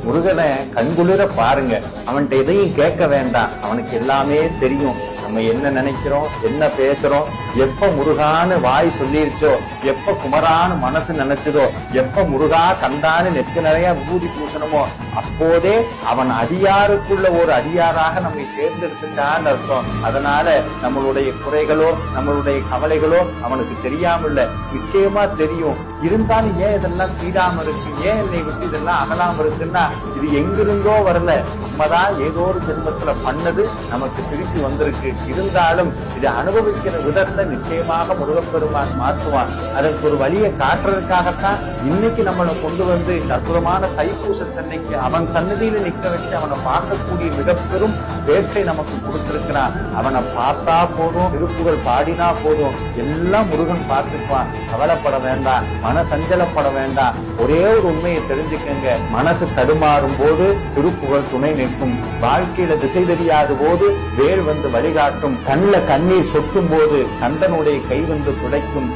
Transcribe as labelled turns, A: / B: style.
A: முருகனை கண்குளிர பாருங்க. அவன்கிட்ட எதையும் கேட்க வேண்டாம், அவனுக்கு எல்லாமே தெரியும். நம்ம என்ன நினைக்கிறோம், என்ன பேசுறோம், எப்ப முருகான்னு வாய் சொல்லிருச்சோ, எப்ப குமரான்னு மனசு நினைச்சதோ, எப்ப முருகா கந்தான்னு நெத்து நிறைய ஊதி பூசணுமோ, அப்போதே அவன் அடியாருக்குள்ள ஒரு அடியாராக நம்மை தேர்ந்தெடுத்துட்டான்னு அர்த்தம். அதனால நம்மளுடைய குறைகளோ நம்மளுடைய கவலைகளோ அவனுக்கு தெரியாம இல்ல, நிச்சயமா தெரியும். இருந்தாலும் ஏன் இதெல்லாம் தீராம இருக்கு, ஏன் என்னை விட்டு இதெல்லாம் அகலாம இருக்குன்னா, இது எங்கிருந்தோ வரல, நம்மதான் ஏதோ ஒரு ஜென்மத்துல பண்ணது நமக்கு திருப்பி வந்திருக்கு. இருந்தாலும் இதை அனுபவிக்கிற விதத்தை நிச்சயமாக முருகப்பெருமான் மாற்றுவான். அதற்கு ஒரு வழியை காட்டுறதுக்காகத்தான் இன்னைக்கு நம்மளை கொண்டு வந்து இந்த அற்புதமான தைப்பூசத்தன்னைக்கு அவன் சன்னதியில நிக்க வச்சு அவனை பார்க்கக்கூடிய மிகப்பெரும் பேற்றை நமக்கு கொடுத்திருக்கிறான். அவனை பார்த்தா போதும், திருப்புகழ் பாடினா போதும், எல்லாம் முருகன் பார்த்துக்குவான். கவலைப்பட வேண்டாம், மன சஞ்சலப்பட வேண்டாம். ஒரே ஒரு உண்மையை தெரிஞ்சுக்கங்க, மனசு தடுமாறும் போது திருப்புகழ் துணை நிற்கும். வாழ்க்கையில திசை தெரியாத போது வேல் வந்து வழிகாட்டும். கண்ணில் கண்ணீர் சொட்டும் போது கந்தனுடைய கை வந்து துடைக்கும்.